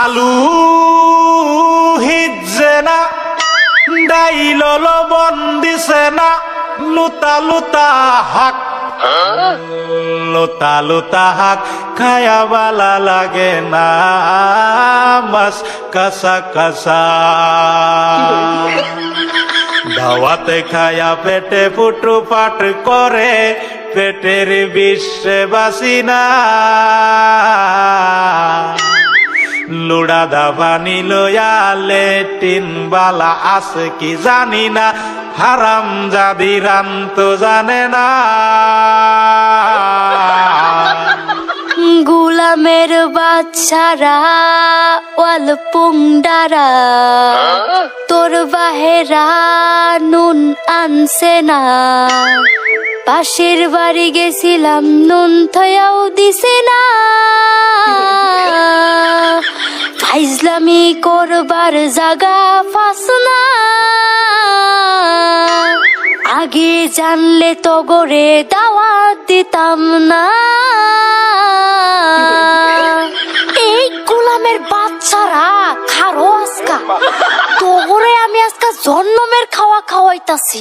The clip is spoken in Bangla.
আলু হিজে না ডাইল লবণ দিছে না লুতা লুতা হাক লুতা লুতা হাক খায়া বালা লাগে না মাছ কাঁচা কাঁচা দাওয়াতে খায়া পেটে ফুটু পাট করে পেটের বিশ্বে বাসি না লুড়া দাবানি লয়া লেটিন বালা আছে কি জানি না হারাম জাদি রান তো জানে না গুলামের বাচ্চারা ওয়াল পুংডারা তোর বাহেরা নুন আনছে না পাশের বাড়ি গেছিলাম নুন থয়াও দিছে না ফাইজলামি করবার জাগা ফাস না আগে জানলে তো গরে দাওয়াত দিতাম না এই গোলামের বাচ্চারা খারো আজকা তো গরে আমি আজকা জন্মের খাওয়া খাওয়াইতাছি।